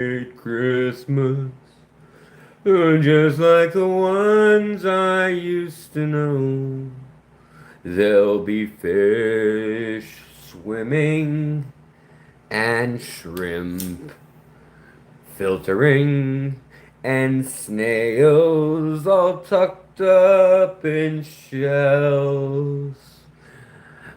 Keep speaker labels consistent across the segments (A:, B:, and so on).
A: Christmas, just like the ones I used to know. There'll be fish swimming and shrimp filtering and snails all tucked up in shells.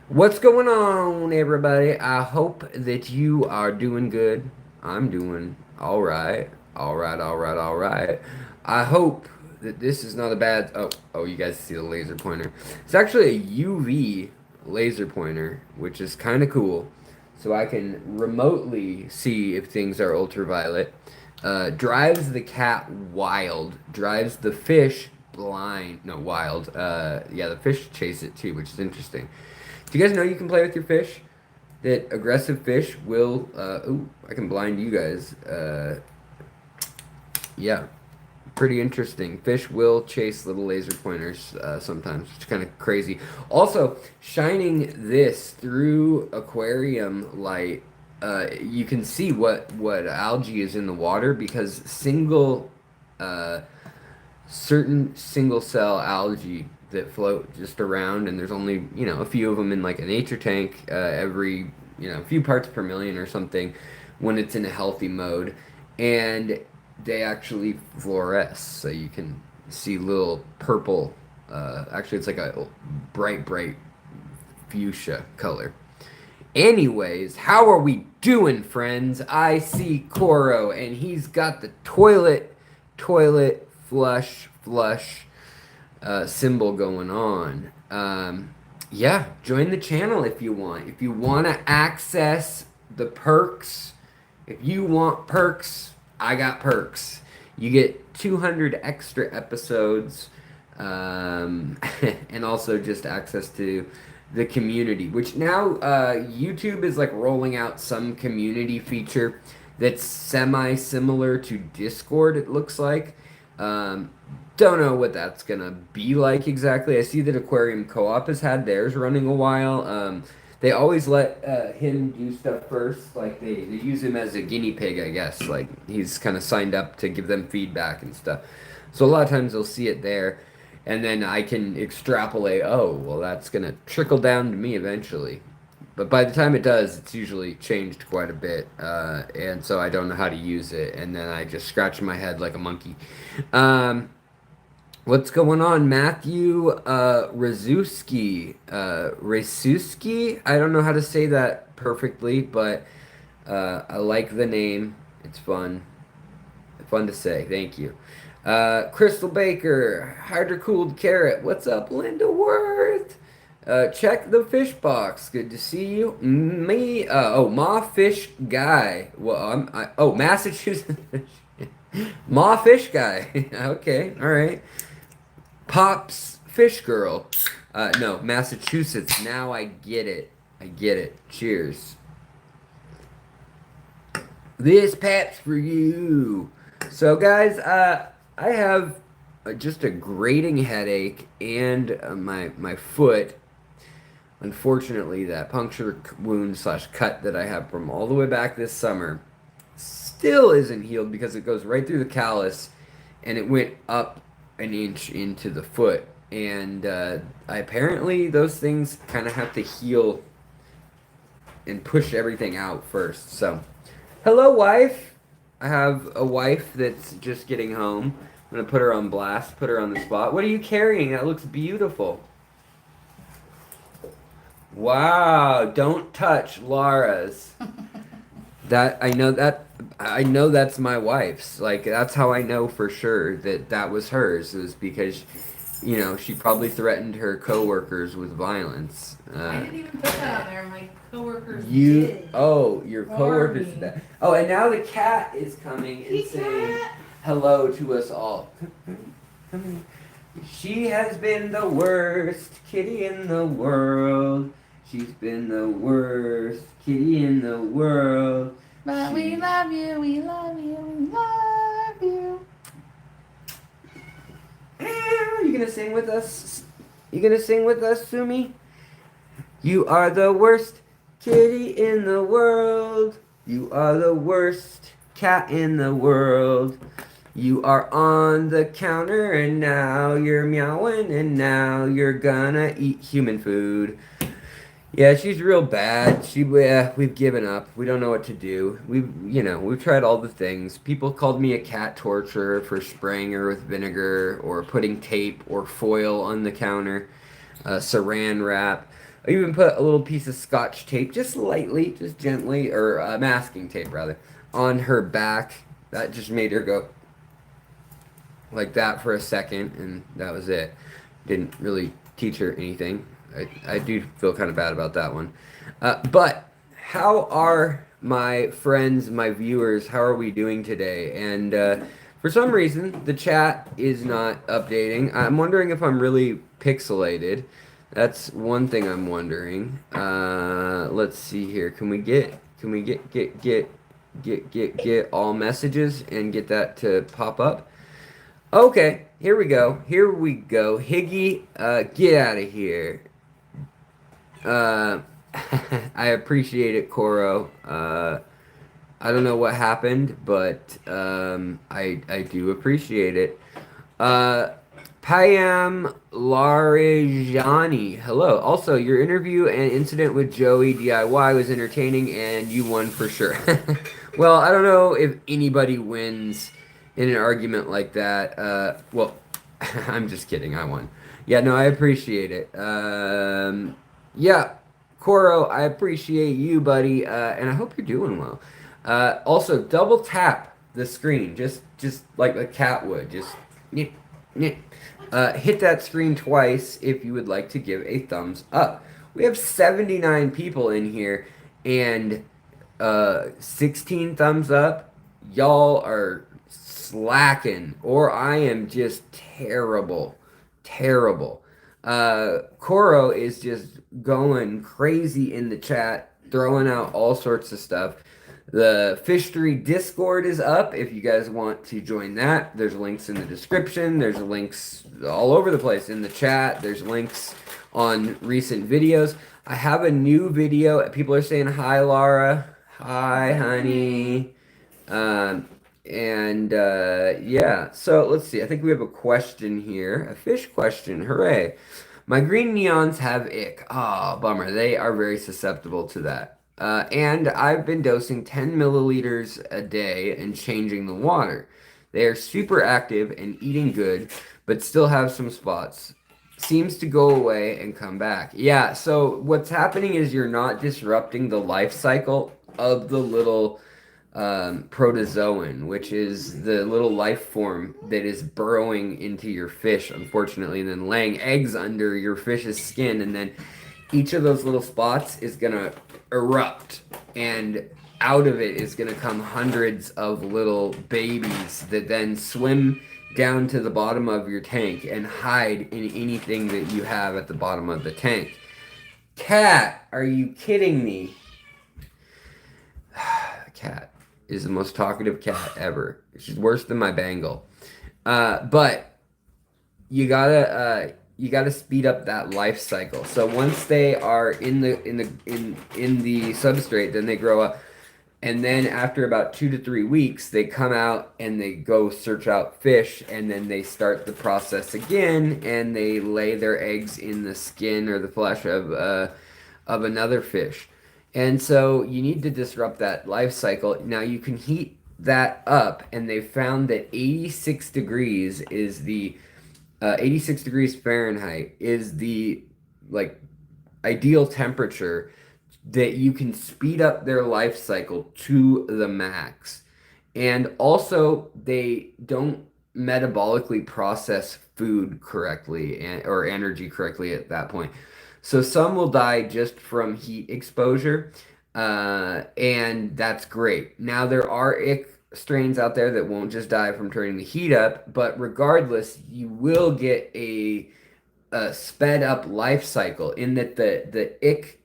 A: What's going on, everybody? I hope that you are doing good. I'm doing all right. All right, all right, all right. I hope that this is not a bad. Oh, you guys see the laser pointer. It's actually a UV laser pointer, which is kind of cool. So I can remotely see if things are ultraviolet. Drives the cat wild. Drives the fish blind. No, wild. Yeah, the fish chase it too, which is interesting. Do you guys know you can play with your fish? That aggressive fish will. Ooh, I can blind you guys. Yeah, pretty interesting. Fish will chase little laser pointers sometimes, which is kind of crazy. Also, shining this through aquarium light, you can see what algae is in the water because certain single cell algae that float just around, and there's only a few of them in like a nature tank every a few parts per million or something when it's in a healthy mode, and they actually fluoresce, so you can see little purple. Actually, it's like a bright fuchsia color. Anyways, how are we doing, friends? I see Koro, and he's got the toilet flush symbol going on. Yeah, join the channel if you want. If you want to access the perks, if you want perks, I got perks. You get 200 extra episodes, and also just access to the community, which now YouTube is like rolling out some community feature that's semi-similar to Discord, it looks like. Don't know what that's gonna be like exactly. I see that Aquarium Co-op has had theirs running a while. They always let him do stuff first. Like they use him as a guinea pig, I guess. Like he's kind of signed up to give them feedback and stuff. So a lot of times they'll see it there, and then I can extrapolate. Oh, well, that's gonna trickle down to me eventually. But by the time it does, it's usually changed quite a bit, and so I don't know how to use it, and then I just scratch my head like a monkey. What's going on, Matthew Rasuski? I don't know how to say that perfectly, but I like the name. It's fun. Fun to say. Thank you. Crystal Baker, Hydrocooled Carrot. What's up, Linda Worth? Check the fish box. Good to see you. Me. Ma Fish Guy. Well, Massachusetts. Ma Fish Guy. Okay. All right. Pops Fish Girl. No, Massachusetts. Now I get it. I get it. Cheers. This Pap's for you. So, guys, I have just a grating headache and my foot. Unfortunately, that puncture wound slash cut that I have from all the way back this summer still isn't healed because it goes right through the callus and it went up an inch into the foot. And apparently those things kind of have to heal and push everything out first. So, hello, wife. I have a wife that's just getting home. I'm going to put her on blast, put her on the spot. What are you carrying? That looks beautiful. Wow, don't touch Laura's. I know that's my wife's. Like that's how I know for sure that was hers. It was because she probably threatened her coworkers with violence.
B: I didn't even put that on there. My coworkers
A: You
B: did.
A: Oh, your coworkers did that. Oh, and now the cat is coming and saying hello to us all. Come here. She has been the worst kitty in the world. She's been the worst kitty in the world.
B: But we love you, we love you, we love you.
A: You gonna sing with us? You gonna sing with us, Sumi? You are the worst kitty in the world. You are the worst cat in the world. You are on the counter and now you're meowing and now you're gonna eat human food. Yeah, she's real bad. We've given up. We don't know what to do. We've tried all the things. People called me a cat torturer for spraying her with vinegar or putting tape or foil on the counter, saran wrap. I even put a little piece of scotch tape, just lightly, just gently, or masking tape rather, on her back. That just made her go like that for a second, and that was it. Didn't really teach her anything. I do feel kind of bad about that one. But how are my friends, my viewers, how are we doing today? And for some reason, the chat is not updating. I'm wondering if I'm really pixelated. That's one thing I'm wondering. Let's see here. Can we get all messages and get that to pop up? Okay, here we go. Here we go. Higgy, get out of here. Uh, I appreciate it, Koro. I don't know what happened, but I do appreciate it. Uh, Payam Larijani, hello. Also, your interview and incident with Joey DIY was entertaining, and you won for sure. Well, I don't know if anybody wins in an argument like that. Well, I'm just kidding. I won. Yeah, no, I appreciate it. Yeah, Koro, I appreciate you, buddy, and I hope you're doing well. Also, double tap the screen, just like a cat would. Just nyeh, nyeh. Hit that screen twice if you would like to give a thumbs up. We have 79 people in here, and 16 thumbs up. Y'all are slacking, or I am just terrible, terrible. Koro is just going crazy in the chat, throwing out all sorts of stuff. The Fishery Discord is up if you guys want to join that. There's links in the description. There's links all over the place in the chat. There's links on recent videos. I have a new video. People are saying hi, Laura. Hi, honey. Yeah, so let's see. I think we have a question here. A fish question. Hooray. My green neons have ick. Ah, bummer. They are very susceptible to that. And I've been dosing 10 milliliters a day and changing the water. They are super active and eating good, but still have some spots. Seems to go away and come back. Yeah, so what's happening is you're not disrupting the life cycle of the little protozoan, which is the little life form that is burrowing into your fish, unfortunately, and then laying eggs under your fish's skin, and then each of those little spots is gonna erupt, and out of it is gonna come hundreds of little babies that then swim down to the bottom of your tank and hide in anything that you have at the bottom of the tank. Cat, are you kidding me? Cat is the most talkative cat ever. She's worse than my Bengal. But you gotta speed up that life cycle. So once they are in the substrate, then they grow up, and then after about 2 to 3 weeks, they come out and they go search out fish, and then they start the process again, and they lay their eggs in the skin or the flesh of another fish. And so you need to disrupt that life cycle. Now you can heat that up, and they found that 86 degrees is the 86 degrees Fahrenheit is the like ideal temperature that you can speed up their life cycle to the max. And also they don't metabolically process food correctly or energy correctly at that point. So some will die just from heat exposure, and that's great. Now there are ick strains out there that won't just die from turning the heat up, but regardless, you will get a sped up life cycle in that the ick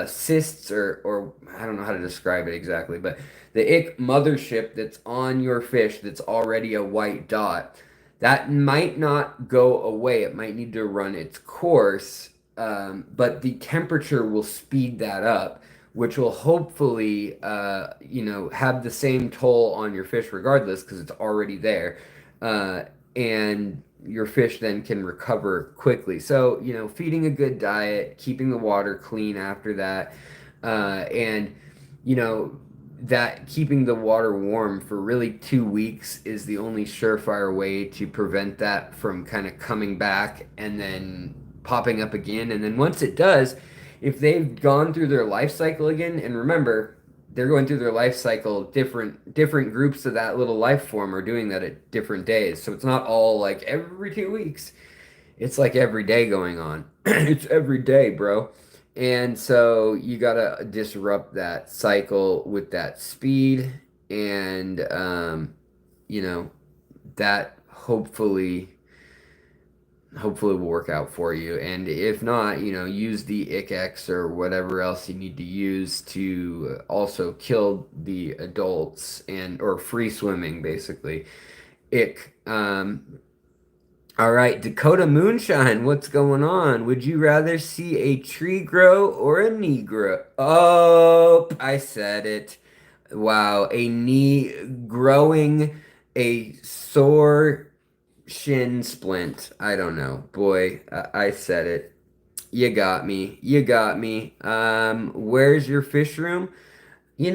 A: cysts or I don't know how to describe it exactly, but the ick mothership that's on your fish that's already a white dot, that might not go away. It might need to run its course, but the temperature will speed that up, which will hopefully, have the same toll on your fish regardless because it's already there. Uh, and your fish then can recover quickly. So, feeding a good diet, keeping the water clean after that, and, you know, that keeping the water warm for really 2 weeks is the only surefire way to prevent that from kind of coming back and then popping up again. And then once it does, if they've gone through their life cycle again, and remember, they're going through their life cycle, different groups of that little life form are doing that at different days. So it's not all like every 2 weeks. It's like every day going on. It's every day, bro. And so you gotta disrupt that cycle with that speed, and you know, that hopefully will work out for you. And if not, use the ICX or whatever else you need to use to also kill the adults, and or free swimming basically. Ick. All right, Dakota Moonshine, what's going on? Would you rather see a tree grow or a knee grow? Oh, I said it. Wow, a knee growing, a sore shin splint. I don't know. Boy, I said it. You got me. You got me. Where's your fish room? I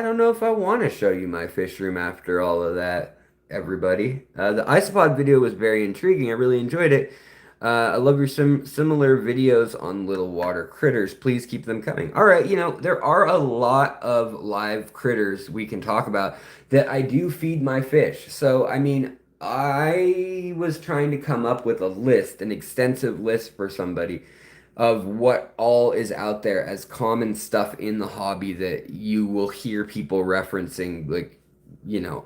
A: don't know if I want to show you my fish room after all of that, everybody. The isopod video was very intriguing. I really enjoyed it. I love your similar videos on little water critters. Please keep them coming. All right, there are a lot of live critters we can talk about that I do feed my fish. So, I mean, I was trying to come up with a list, an extensive list for somebody of what all is out there as common stuff in the hobby that you will hear people referencing. Like,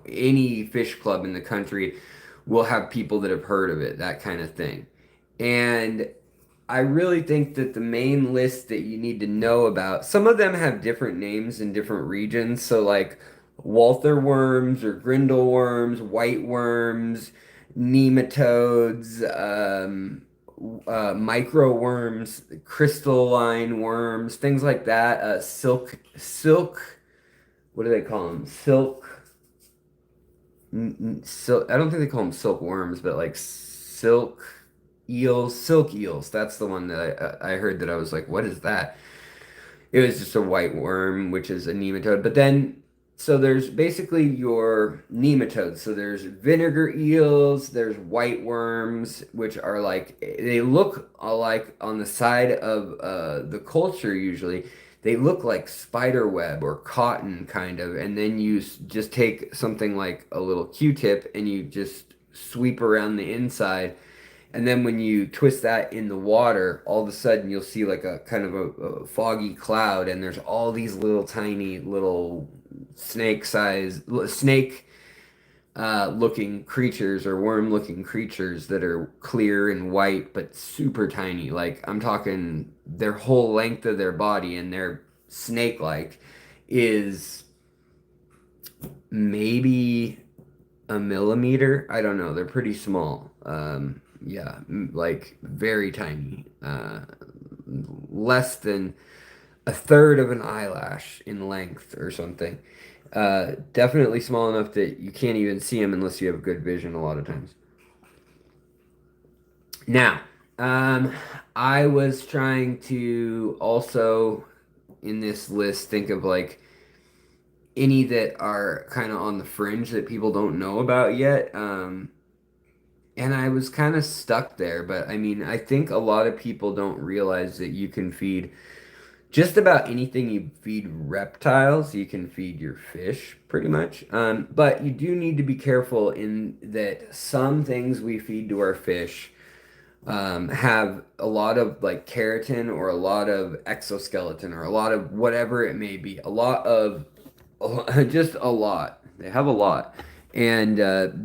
A: any fish club in the country will have people that have heard of it, that kind of thing. And I really think that the main list that you need to know about, some of them have different names in different regions. So, like Walther worms or grindle worms, white worms, nematodes, micro worms, crystalline worms, things like that. Silk. What do they call them? Silk. I don't think they call them silkworms, but like silk eels. That's the one that I heard that I was like, what is that? It was just a white worm, which is a nematode. But then, so there's basically your nematodes. So there's vinegar eels, there's white worms, which are like, they look like on the side of the culture usually. They look like spider web or cotton kind of. And then you just take something like a little Q-tip and you just sweep around the inside, and then when you twist that in the water, all of a sudden you'll see like a kind of a foggy cloud, and there's all these little tiny little snake looking creatures or worm looking creatures that are clear and white but super tiny. Like I'm talking their whole length of their body, and their snake like is maybe a millimeter. I don't know. They're pretty small. Yeah, like very tiny. Less than a third of an eyelash in length or something. Definitely small enough that you can't even see them unless you have good vision a lot of times. Now, I was trying to also in this list think of like any that are kind of on the fringe that people don't know about yet. And I was kind of stuck there, but I mean, I think a lot of people don't realize that you can feed just about anything. You feed reptiles, you can feed your fish pretty much. But you do need to be careful in that some things we feed to our fish have a lot of like keratin or a lot of exoskeleton or a lot of whatever it may be. A lot of just a lot. They have a lot. And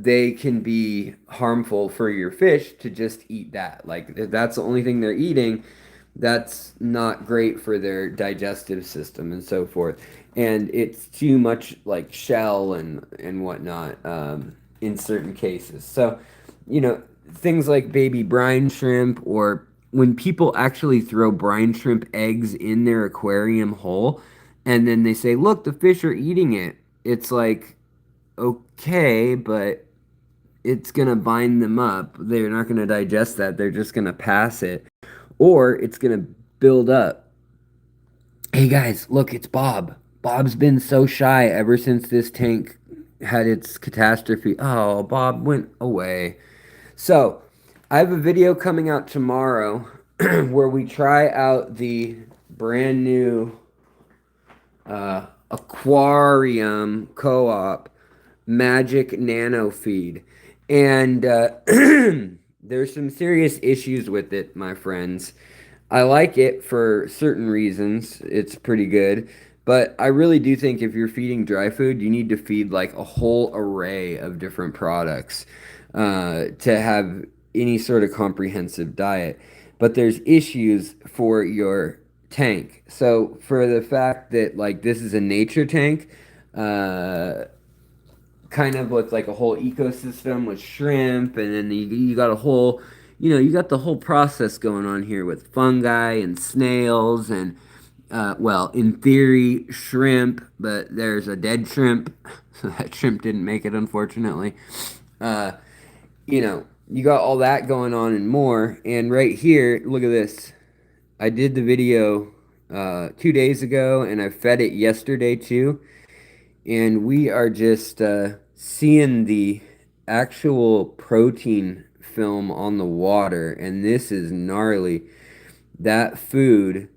A: they can be harmful for your fish to just eat that. Like, if that's the only thing they're eating, that's not great for their digestive system and so forth. And it's too much like shell and whatnot in certain cases. So, things like baby brine shrimp, or when people actually throw brine shrimp eggs in their aquarium hole, And then they say, look, the fish are eating it. It's like, okay, but it's going to bind them up. They're not going to digest that. They're just going to pass it. Or it's going to build up. Hey guys, look, it's Bob. Bob's been so shy ever since this tank had its catastrophe. Oh, Bob went away. So, I have a video coming out tomorrow where we try out the brand new Aquarium co-op magic nano feed. And there's some serious issues with it, my friends. I like it for certain reasons. It's pretty good. But I really do think if you're feeding dry food, you need to feed like a whole array of different products to have any sort of comprehensive diet. But there's issues for your tank. So for the fact that like this is a nature tank, uh, kind of with like a whole ecosystem with shrimp, and then you got a whole, you got the whole process going on here with fungi and snails and, well, in theory, shrimp, but there's a dead shrimp. So that shrimp didn't make it, unfortunately. Uh, you got all that going on and more. And right here, look at this. I did the video 2 days ago, and I fed it yesterday too. And we are just seeing the actual protein film on the water, and this is gnarly. That food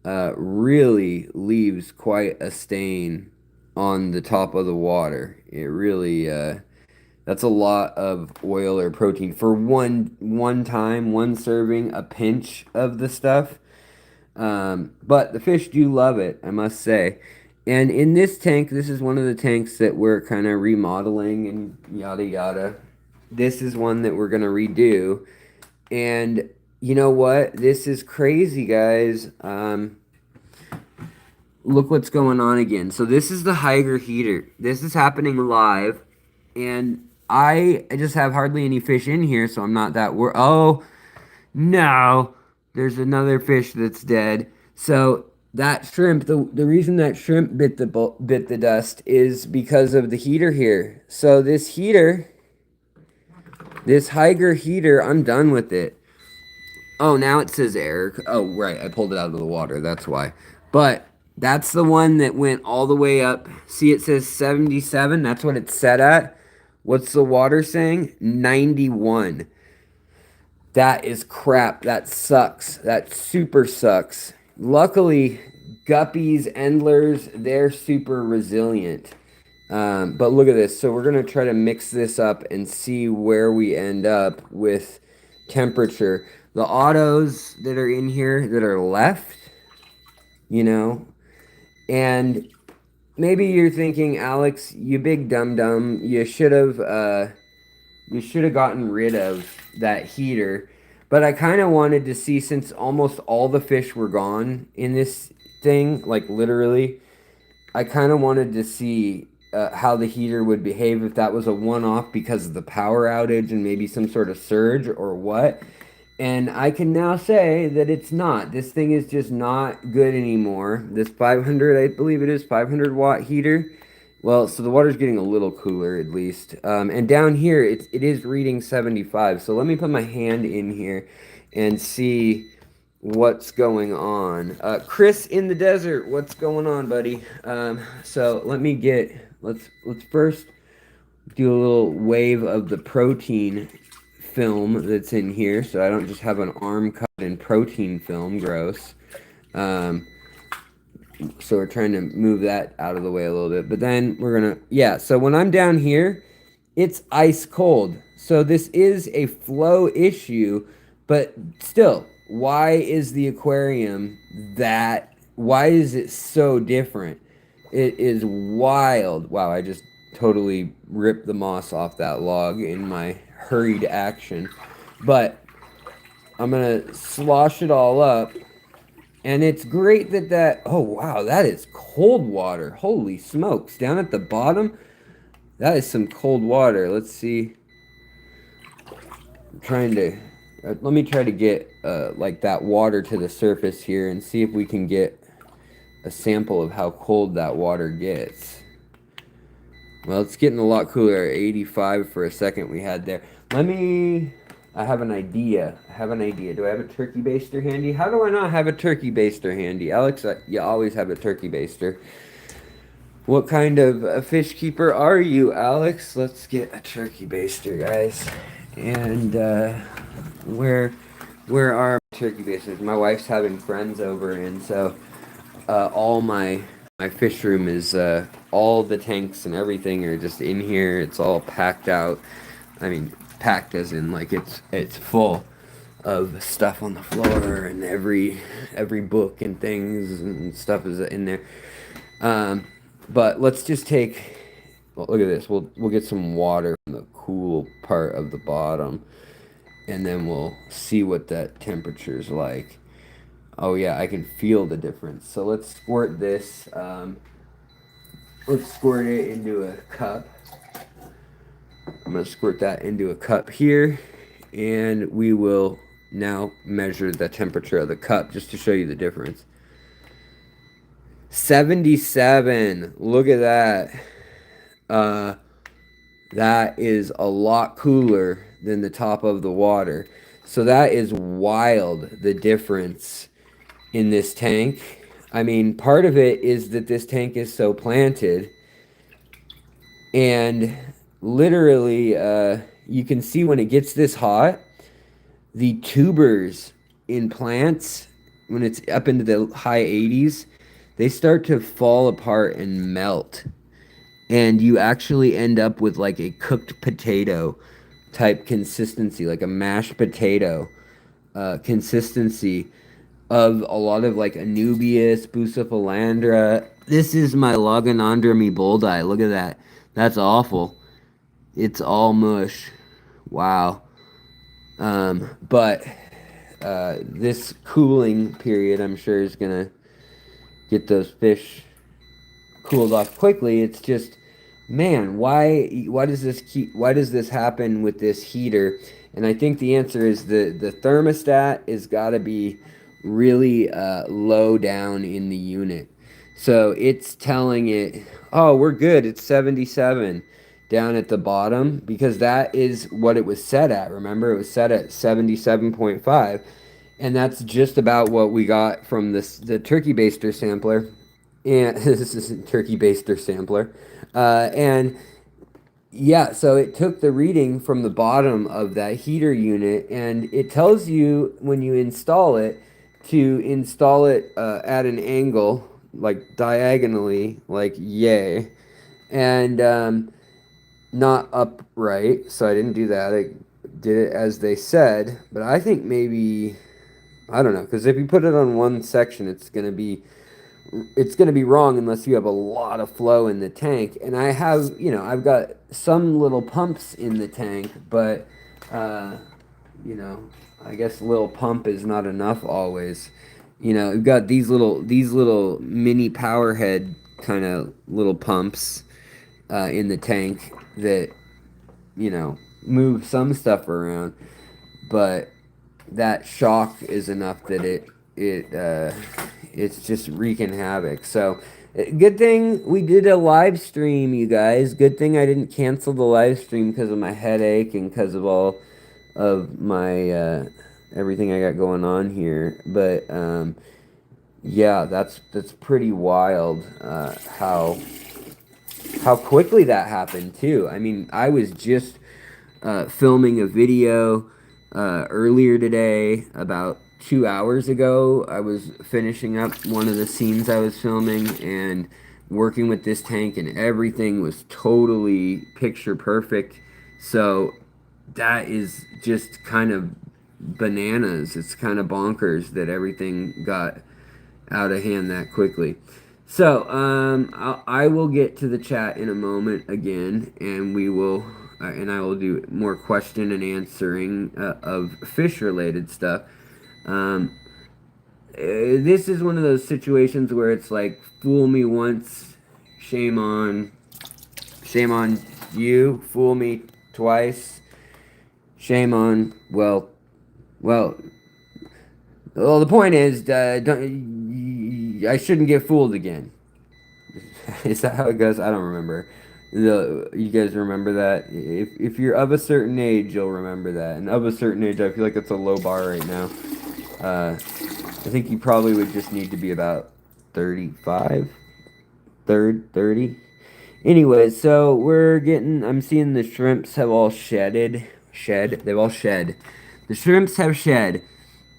A: really leaves quite a stain on the top of the water. It really, that's a lot of oil or protein for one time, one serving, a pinch of the stuff. But the fish do love it, I must say. And in this tank, this is one of the tanks that we're kind of remodeling and yada yada. This is one that we're going to redo. And you know what? This is crazy, guys. Look what's going on again. So this is the Higer heater. This is happening live. And I just have hardly any fish in here, so I'm not that worried. Oh, no, there's another fish that's dead. So that shrimp, the reason that shrimp bit the dust is because of the heater here. So this heater, this Higer heater, I'm done with it. Oh, now it says error. Oh, right, I pulled it out of the water. That's why. But that's the one that went all the way up. See, it says 77. That's what it's set at. What's the water saying? 91. That is crap. That sucks. That super sucks. Luckily, guppies, endlers, they're super resilient. But look at this. So we're going to try to mix this up and see where we end up with temperature. The autos that are in here that are left, you know, and maybe you're thinking, Alex, you big dum dum, you should have gotten rid of that heater. But I kind of wanted to see, since almost all the fish were gone in this thing, like literally, I kind of wanted to see how the heater would behave, if that was a one-off because of the power outage and maybe some sort of surge or what. And I can now say that it's not. This thing is just not good anymore. This 500, I believe it is 500 watt heater. Well, so the water's getting a little cooler at least. And down here, it is reading 75. So let me put my hand in here and see what's going on. Chris in the desert, what's going on, buddy? So let's first do a little wave of the protein film that's in here, so I don't just have an arm cut in protein film. Gross. So we're trying to move that out of the way a little bit. But then we're gonna, yeah, so when I'm down here, it's ice cold. So this is a flow issue, but still, why is the aquarium why is it so different? It is wild. Wow, I just totally ripped the moss off that log in my hurried action. But I'm gonna slosh it all up. And it's great oh wow, that is cold water. Holy smokes. Down at the bottom, that is some cold water. Let's see. I'm trying to, let me try to get like that water to the surface here and see if we can get a sample of how cold that water gets. Well, it's getting a lot cooler. 85 for a second we had there. I have an idea. Do I have a turkey baster handy? How do I not have a turkey baster handy? Alex, you always have a turkey baster. What kind of a fish keeper are you, Alex? Let's get a turkey baster, guys. And where are turkey basters? My wife's having friends over, and so all my fish room is all the tanks and everything are just in here. It's all packed out. I mean, packed as in like it's full of stuff on the floor, and every book and things and stuff is in there. But let's just take. Well, look at this. We'll get some water from the cool part of the bottom, and then we'll see what that temperature's like. Oh yeah, I can feel the difference. So let's squirt this. Let's squirt it into a cup. I'm gonna squirt that into a cup here, and we will now measure the temperature of the cup just to show you the difference. 77. Look at that. That is a lot cooler than the top of the water. So that is wild, the difference in this tank. I mean, part of it is that this tank is so planted, and literally you can see when it gets this hot, the tubers in plants, when it's up into the high 80s, they start to fall apart and melt, and you actually end up with like a cooked potato type consistency, like a mashed potato consistency of a lot of like Anubias, Bucephalandra. This is my Logonandremy boldi. Look at that. That's awful. It's all mush. Wow. But this cooling period, I'm sure, is gonna get those fish cooled off quickly. It's just, man, why does this happen with this heater? And I think the answer is the thermostat has got to be really low down in the unit. So it's telling it, oh, we're good. It's 77 down at the bottom, because that is what it was set at. Remember, it was set at 77.5. And that's just about what we got from the turkey baster sampler. And this is a turkey baster sampler. And yeah, so it took the reading from the bottom of that heater unit, and it tells you when you install it to install it at an angle, like diagonally, like yay, and not upright. So I didn't do that. I did it as they said, but I think maybe, I don't know, because if you put it on one section, it's gonna be wrong unless you have a lot of flow in the tank. And I've got some little pumps in the tank, but I guess little pump is not enough always. We've got these little mini power head kind of little pumps in the tank that move some stuff around, but that shock is enough that it's just wreaking havoc. So good thing we did a live stream, you guys. Good thing I didn't cancel the live stream because of my headache and because of all of my everything I got going on here. But yeah, that's pretty wild how quickly that happened too. I mean, I was just filming a video earlier today. About 2 hours ago, I was finishing up one of the scenes I was filming and working with this tank, and everything was totally picture perfect. So that is just kind of bananas. It's kind of bonkers that everything got out of hand that quickly. So I will get to the chat in a moment again, and I will do more question and answering of fish related stuff. This is one of those situations where it's like, fool me once, shame on you. Fool me twice, shame on, well, the point is, I shouldn't get fooled again. Is that how it goes? I don't remember. You guys remember that? If you're of a certain age, you'll remember that. And of a certain age, I feel like it's a low bar right now. I think you probably would just need to be about 35, 30. Anyway, so I'm seeing the shrimps have all they've all shed. The shrimps have shed.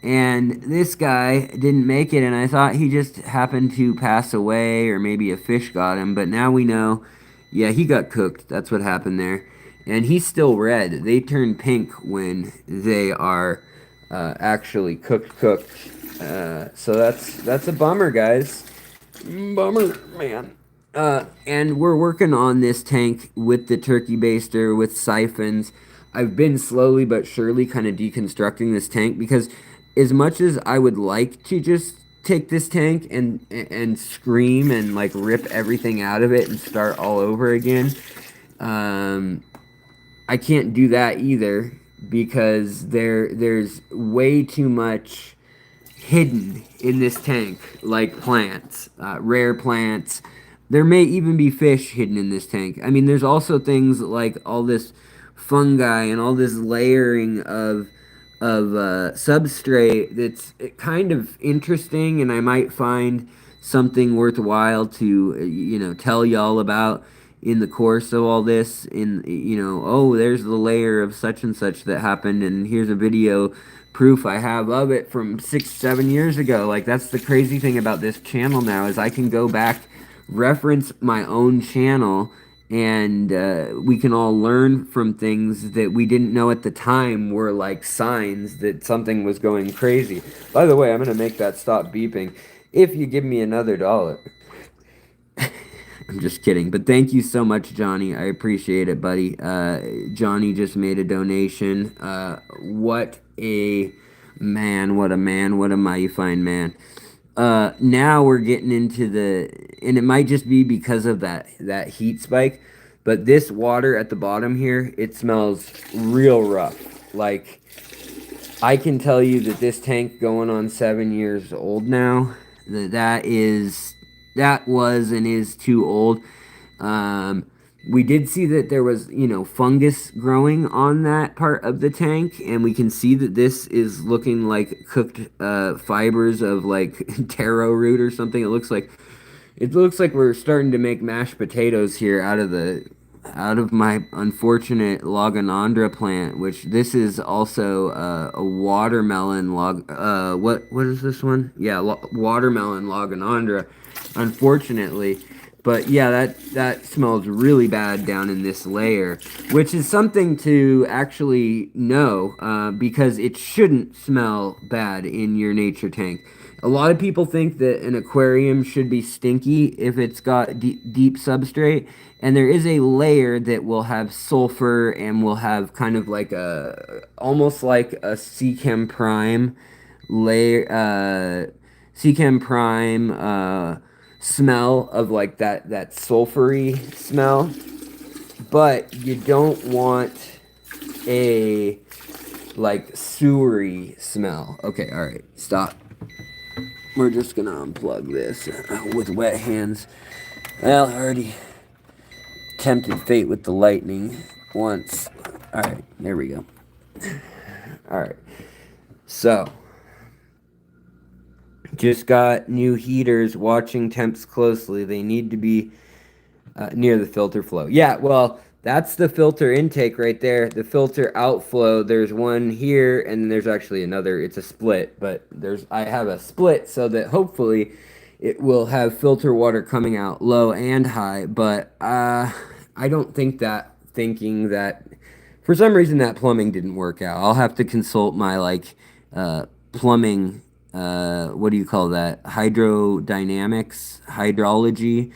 A: And this guy didn't make it, and I thought he just happened to pass away, or maybe a fish got him. But now we know, yeah, he got cooked. That's what happened there. And he's still red. They turn pink when they are actually cooked. So that's a bummer, guys. Bummer, man. And we're working on this tank with the turkey baster, with siphons. I've been slowly but surely kind of deconstructing this tank because as much as I would like to just take this tank and scream and like rip everything out of it and start all over again, I can't do that either because there's way too much hidden in this tank, like plants, rare plants. There may even be fish hidden in this tank. I mean, there's also things like all this fungi and all this layering of substrate that's kind of interesting, and I might find something worthwhile to tell y'all about in the course of all this. Oh, there's the layer of such and such that happened, and here's a video proof I have of it from 6 7 years ago. Like, that's the crazy thing about this channel now, is I can go back, reference my own channel, and we can all learn from things that we didn't know at the time were like signs that something was going crazy. By the way, I'm going to make that stop beeping if you give me another $1. I'm just kidding, but thank you so much, Johnny. I appreciate it, buddy. Johnny just made a donation. What a man, what a man, what a mighty fine man. Now we're getting into and it might just be because of that heat spike, but this water at the bottom here, it smells real rough. Like, I can tell you that this tank going on 7 years old now, that was and is too old. We did see that there was, fungus growing on that part of the tank, and we can see that this is looking like cooked fibers of like taro root or something. It looks like we're starting to make mashed potatoes here out of my unfortunate Logonandra plant, which this is also a watermelon what is this one? Yeah, watermelon Logonandra, unfortunately. But yeah, that smells really bad down in this layer, which is something to actually know, because it shouldn't smell bad in your nature tank. A lot of people think that an aquarium should be stinky if it's got deep substrate, and there is a layer that will have sulfur and will have kind of like almost like a Sechem Prime layer, Sechem Prime smell of like that sulfury smell, but you don't want a like sewery smell. Okay, all right, stop. We're just gonna unplug this with wet hands. Well, I already tempted fate with the lightning once. All right, there we go. All right, so just got new heaters, watching temps closely. They need to be near the filter flow. Yeah, well, that's the filter intake right there. The filter outflow, there's one here, and there's actually another. It's a split, but I have a split so that hopefully it will have filter water coming out low and high. But I don't think thinking that for some reason that plumbing didn't work out. I'll have to consult my plumbing, what do you call that? Hydrodynamics, hydrology.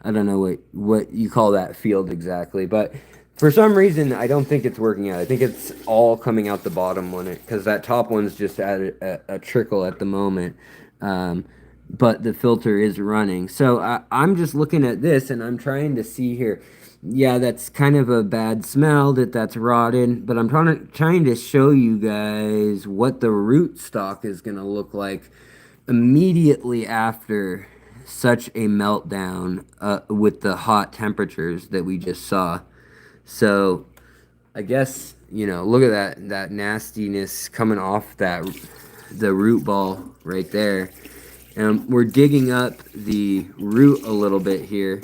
A: I don't know what you call that field exactly, but for some reason I don't think it's working out. I think it's all coming out the bottom one, because that top one's just at a trickle at the moment, but the filter is running. So I'm just looking at this and I'm trying to see here. Yeah, that's kind of a bad smell that's rotted, but I'm trying to show you guys what the root stock is gonna look like immediately after such a meltdown with the hot temperatures that we just saw. So I guess, look at that nastiness coming off the root ball right there. And we're digging up the root a little bit here.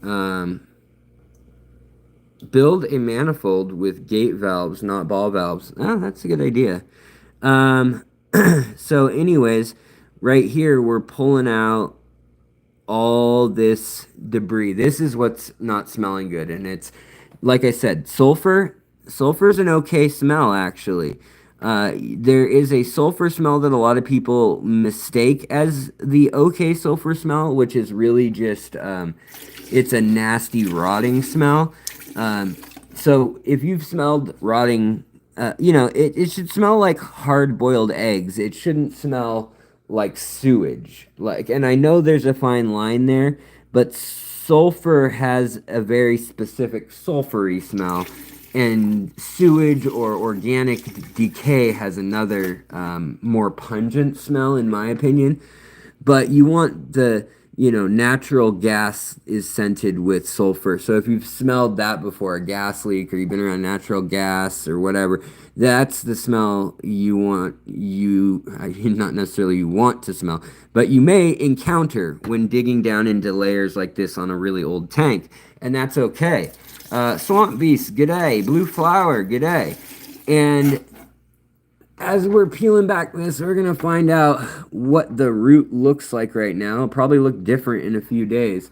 A: Um, Build a manifold with gate valves, not ball valves. Oh, that's a good idea. Um, so, anyways, right here we're pulling out all this debris. This is what's not smelling good, and it's like I said, sulfur. Sulfur is an okay smell, actually. There is a sulfur smell that a lot of people mistake as the okay sulfur smell, which is really just it's a nasty rotting smell. Um, so if you've smelled rotting, it should smell like hard boiled eggs. It shouldn't smell like sewage. And I know there's a fine line there, but sulfur has a very specific sulfury smell, and sewage or organic decay has another more pungent smell, in my opinion. But you want natural gas is scented with sulfur. So if you've smelled that before, a gas leak, or you've been around natural gas or whatever, that's the smell you want, not necessarily you want to smell, but you may encounter when digging down into layers like this on a really old tank, and that's okay. Swamp Beast, g'day. Blue Flower, g'day. And as we're peeling back this, we're going to find out what the root looks like right now. It'll probably look different in a few days.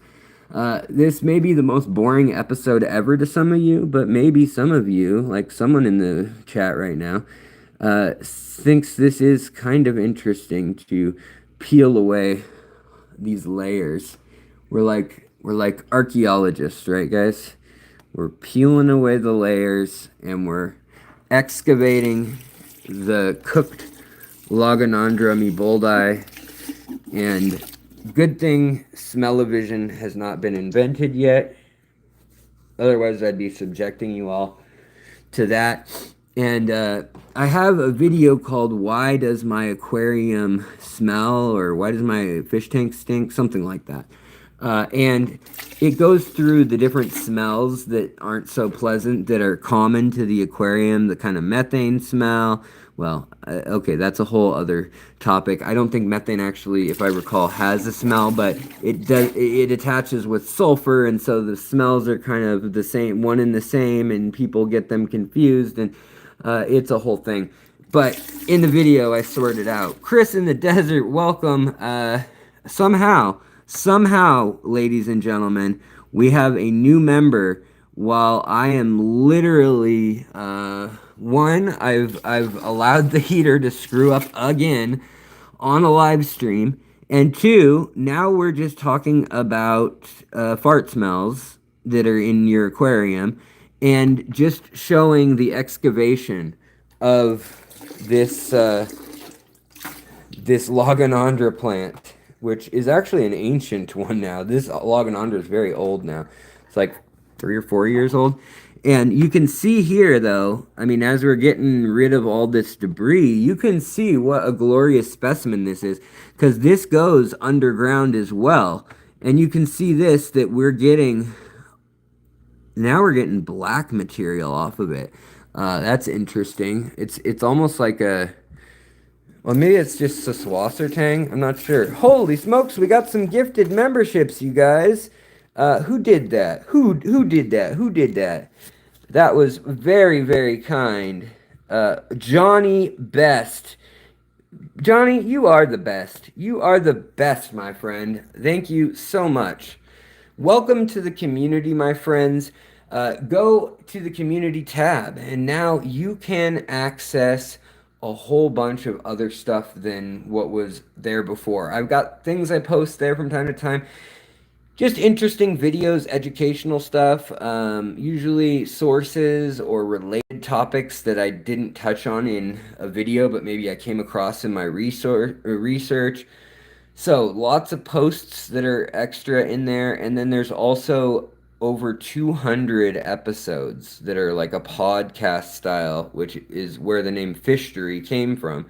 A: This may be the most boring episode ever to some of you, but maybe some of you, like someone in the chat right now, thinks this is kind of interesting to peel away these layers. We're like archaeologists, right, guys? We're peeling away the layers and we're excavating the cooked Logonandra eboldi. And good thing smell-o-vision has not been invented yet. Otherwise, I'd be subjecting you all to that. And I have a video called "Why Does My Aquarium Smell?" or "Why Does My Fish Tank Stink?" Something like that. And it goes through the different smells that aren't so pleasant that are common to the aquarium, the kind of methane smell. Well, okay, that's a whole other topic. I don't think methane actually, if I recall, has a smell, but it does. It attaches with sulfur, and so the smells are kind of the same, one and the same, and people get them confused, and it's a whole thing. But in the video, I sorted out. Chris in the desert, welcome. Somehow, ladies and gentlemen, we have a new member. While I am literally I've allowed the heater to screw up again on a live stream, and two, now we're just talking about fart smells that are in your aquarium, and just showing the excavation of this this Logonandra plant, which is actually an ancient one now. This Logonandra is very old now. It's like 3 or 4 years old. And you can see here, though, I mean, as we're getting rid of all this debris, you can see what a glorious specimen this is, because this goes underground as well. And you can see this, that now we're getting black material off of it. That's interesting. It's almost like well, maybe it's just a Swasser tang. I'm not sure. Holy smokes, we got some gifted memberships, you guys. Who did that? Who did that? Who did that? That was very, very kind. Johnny Best. Johnny, you are the best. You are the best, my friend. Thank you so much. Welcome to the community, my friends. Go to the community tab, and now you can access a whole bunch of other stuff than what was there before. I've got things I post there from time to time. Just interesting videos, educational stuff, usually sources or related topics that I didn't touch on in a video, but maybe I came across in my research. So lots of posts that are extra in there, and then there's also over 200 episodes that are like a podcast style, which is where the name Fishery came from.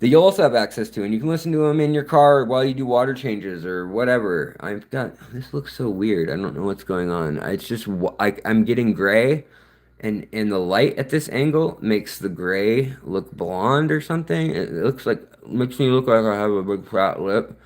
A: that you'll also have access to, and you can listen to them in your car while you do water changes or whatever. I've got this looks so weird. I don't know what's going on. It's just I'm getting gray, and the light at this angle makes the gray look blonde or something. It looks like makes me look like I have a big fat lip,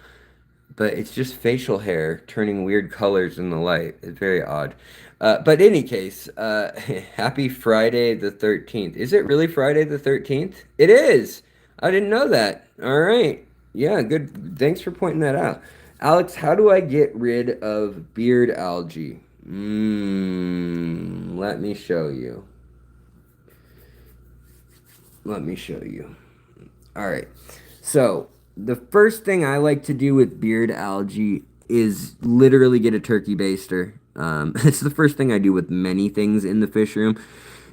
A: but it's just facial hair turning weird colors in the light. It's very odd. But in any case, happy Friday the 13th. Is it really Friday the 13th? It is. I didn't know that. All right. Yeah, good. Thanks for pointing that out. Alex, how do I get rid of beard algae? Let me show you. Let me show you. All right. So, the first thing I like to do with beard algae is literally get a turkey baster. It's the first thing I do with many things in the fish room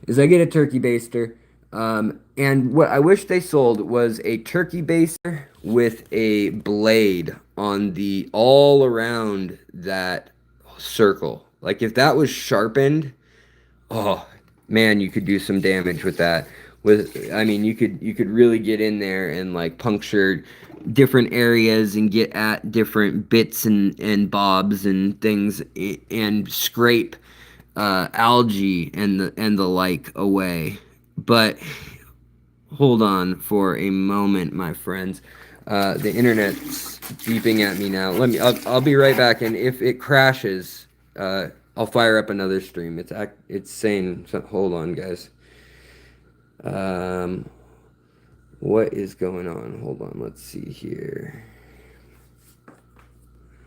A: is I get a turkey baster. And what I wish they sold was a turkey baster with a blade on the all around that circle. Like if that was sharpened, oh man, you could do some damage with that. I mean, you could really get in there and like puncture different areas and get at different bits and bobs and things and scrape algae and the like away. But hold on for a moment, my friends. The internet's beeping at me now. I'll be right back, and if it crashes, I'll fire up another stream. It's saying, hold on, guys. Um, what is going on? Hold on, let's see here.